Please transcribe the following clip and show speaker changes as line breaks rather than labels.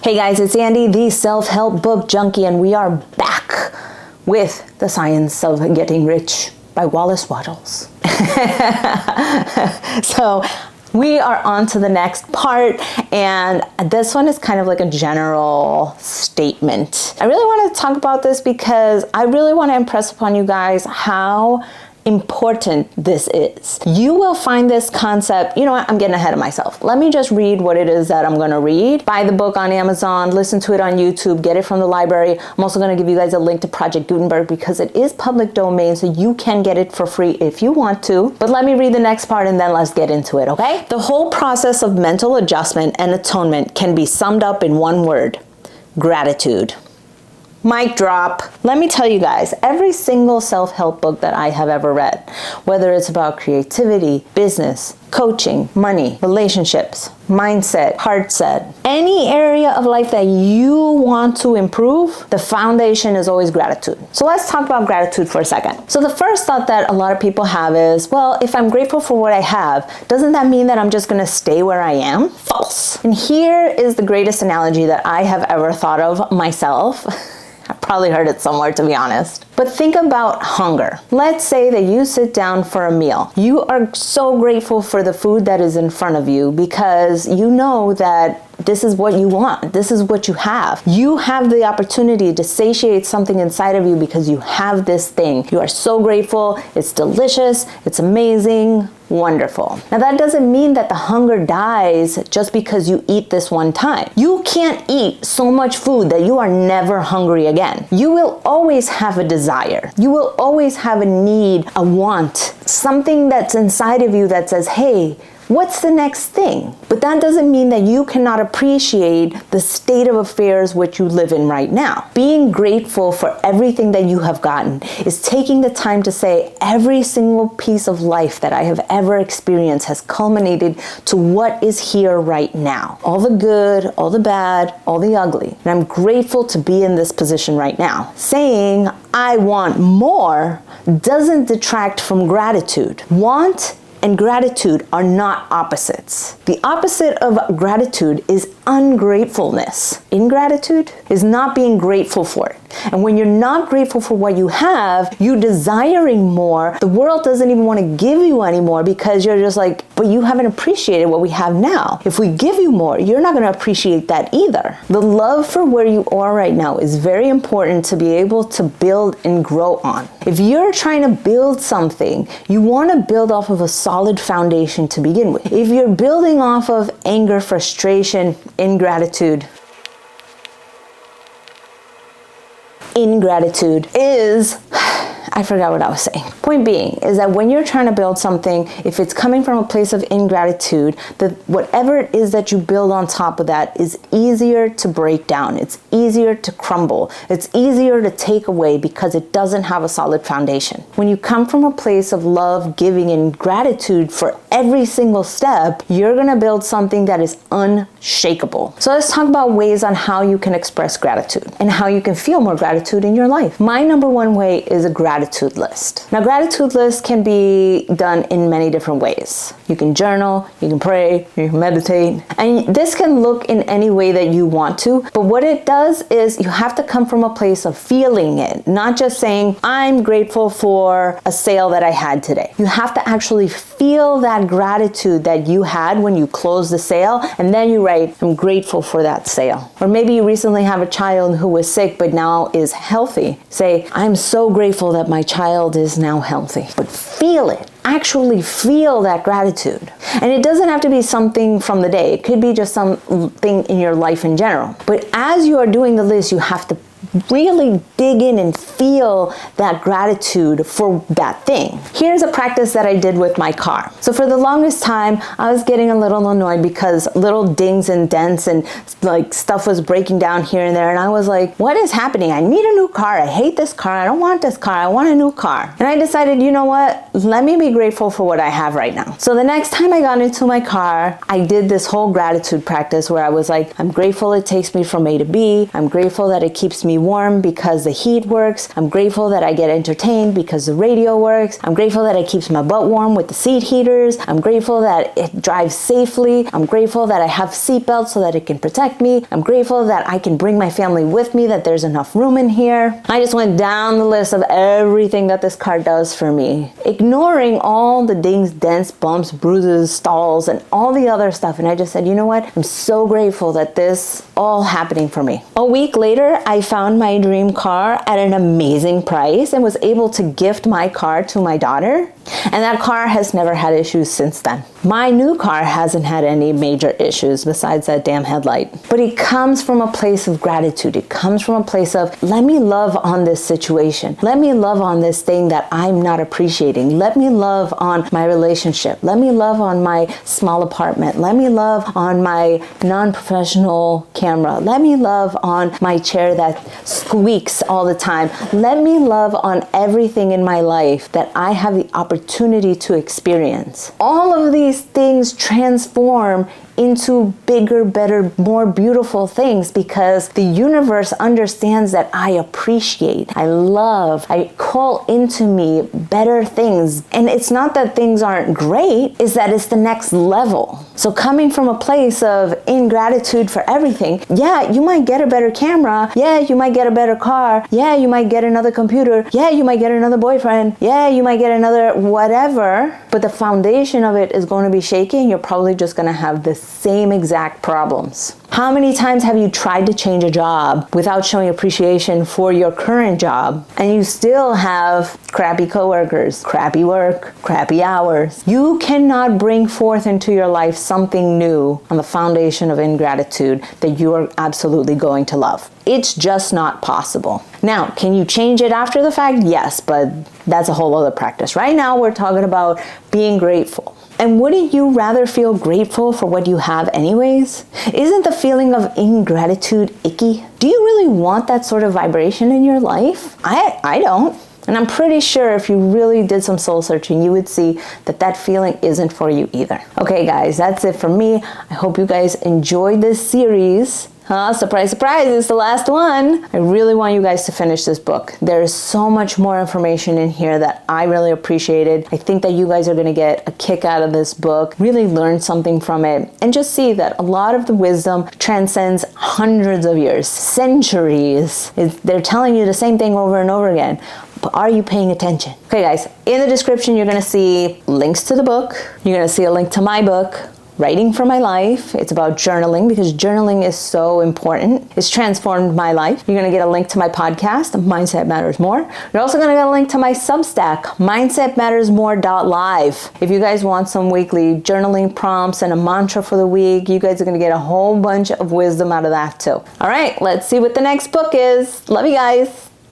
Hey guys, it's Andy, the Self-Help Book Junkie, and we are back with The Science of Getting Rich by Wattles. So we are on to the next part, and this one is kind of like a general statement. I really want to talk about this because I really want to impress upon you guys how important this is. You will find this concept, you know what, I'm getting ahead of myself. Let me just read what it is that I'm going to read. Buy the book on Amazon, listen to it on YouTube, get it from the library. I'm also going to give you guys a link to Project Gutenberg because it is public domain, so you can get it for free if you want to. But let me read the next part and then let's get into it, okay? The whole process of mental adjustment and atonement can be summed up in one word: gratitude. Mic drop. Let me tell you guys, every single self-help book that I have ever read, whether it's about creativity, business, coaching, money, relationships, mindset, heart set, any area of life that you want to improve, the foundation is always gratitude. So let's talk about gratitude for a second. So the first thought that a lot of people have is, well, if I'm grateful for what I have, doesn't that mean that I'm just going to stay where I am? False. And here is the greatest analogy that I have ever thought of myself. I probably heard it somewhere, to be honest. But think about hunger. Let's say that you sit down for a meal. You are so grateful for the food that is in front of you because you know that this is what you want. This is what you have. You have the opportunity to satiate something inside of you because you have this thing. You are so grateful. It's delicious. It's amazing. Wonderful. Now that doesn't mean that the hunger dies just because you eat this one time. You can't eat so much food that you are never hungry again. You will always have a desire. You will always have a need, a want, something that's inside of you that says, hey, what's the next thing? But that doesn't mean that you cannot appreciate the state of affairs which you live in right now. Being grateful for everything that you have gotten is taking the time to say every single piece of life that I have ever experienced has culminated to what is here right now. All the good, all the bad, all the ugly. And I'm grateful to be in this position right now. Saying I want more doesn't detract from gratitude. Want and gratitude are not opposites. The opposite of gratitude is ungratefulness. Ingratitude is not being grateful for it. And when you're not grateful for what you have, you desiring more, the world doesn't even want to give you any more because you're just like, but you haven't appreciated what we have now. If we give you more, you're not going to appreciate that either. The love for where you are right now is very important to be able to build and grow on. If you're trying to build something, you want to build off of a solid foundation to begin with. If you're building off of anger, frustration, ingratitude is, I forgot what I was saying. Point being is that when you're trying to build something, if it's coming from a place of ingratitude, that whatever it is that you build on top of that is easier to break down. It's easier to crumble. It's easier to take away because it doesn't have a solid foundation. When you come from a place of love, giving, and gratitude for every single step, you're going to build something that is unshakable. So let's talk about ways on how you can express gratitude and how you can feel more gratitude in your life. My number one way is a gratitude list. Now, gratitude list can be done in many different ways. You can journal, you can pray, you can meditate, and this can look in any way that you want to, but what it does is you have to come from a place of feeling it, not just saying, I'm grateful for a sale that I had today. You have to actually feel that gratitude that you had when you closed the sale, and then you write, I'm grateful for that sale. Or maybe you recently have a child who was sick but now is healthy. Say, I'm so grateful that my child is now healthy. But feel it. Actually feel that gratitude. And it doesn't have to be something from the day. It could be just something in your life in general. But as you are doing the list, you have to really dig in and feel that gratitude for that thing. Here's a practice that I did with my car. So for the longest time, I was getting a little annoyed because little dings and dents and like stuff was breaking down here and there. And I was like, what is happening? I need a new car. I hate this car. I don't want this car. I want a new car. And I decided, you know what? Let me be grateful for what I have right now. So the next time I got into my car, I did this whole gratitude practice where I was like, I'm grateful it takes me from A to B. I'm grateful that it keeps me warm because the heat works. I'm grateful that I get entertained because the radio works. I'm grateful that it keeps my butt warm with the seat heaters. I'm grateful that it drives safely. I'm grateful that I have seatbelts so that it can protect me. I'm grateful that I can bring my family with me, that there's enough room in here. I just went down the list of everything that this car does for me, ignoring all the dings, dents, bumps, bruises, stalls, and all the other stuff. And I just said, you know what? I'm so grateful that this all happening for me. A week later, I found my dream car at an amazing price and was able to gift my car to my daughter. And that car has never had issues since then. My new car hasn't had any major issues besides that damn headlight. But it comes from a place of gratitude. It comes from a place of, let me love on this situation. Let me love on this thing that I'm not appreciating. Let me love on my relationship. Let me love on my small apartment. Let me love on my non-professional camera. Let me love on my chair that squeaks all the time. Let me love on everything in my life that I have the opportunity to experience. All of these things transform into bigger, better, more beautiful things because the universe understands that I appreciate, I love, I call into me better things. And it's not that things aren't great, it's that it's the next level. So coming from a place of ingratitude for everything, yeah, you might get a better camera, yeah, you might get a better car, yeah, you might get another computer, yeah, you might get another boyfriend, yeah, you might get another whatever, but the foundation of it is going to be shaky and you're probably just going to have the same exact problems. How many times have you tried to change a job without showing appreciation for your current job and you still have crappy coworkers, crappy work, crappy hours? You cannot bring forth into your life something new on the foundation of ingratitude that you are absolutely going to love. It's just not possible. Now, can you change it after the fact? Yes, but that's a whole other practice. Right now, we're talking about being grateful. And wouldn't you rather feel grateful for what you have anyways? Isn't the feeling of ingratitude icky? Do you really want that sort of vibration in your life? I don't. And I'm pretty sure if you really did some soul searching, you would see that that feeling isn't for you either. Okay, guys, that's it from me. I hope you guys enjoyed this series. Surprise, surprise, it's the last one. I really want you guys to finish this book. There is so much more information in here that I really appreciated. I think that you guys are gonna get a kick out of this book, really learn something from it, and just see that a lot of the wisdom transcends hundreds of years, centuries. They're telling you the same thing over and over again. But are you paying attention? Okay, guys, in the description, you're gonna see links to the book. You're gonna see a link to my book, Writing for My Life. It's about journaling because journaling is so important. It's transformed my life. You're gonna get a link to my podcast, Mindset Matters More. You're also gonna get a link to my Substack, mindsetmattersmore.live. If you guys want some weekly journaling prompts and a mantra for the week, you guys are gonna get a whole bunch of wisdom out of that too. All right, let's see what the next book is. Love you guys.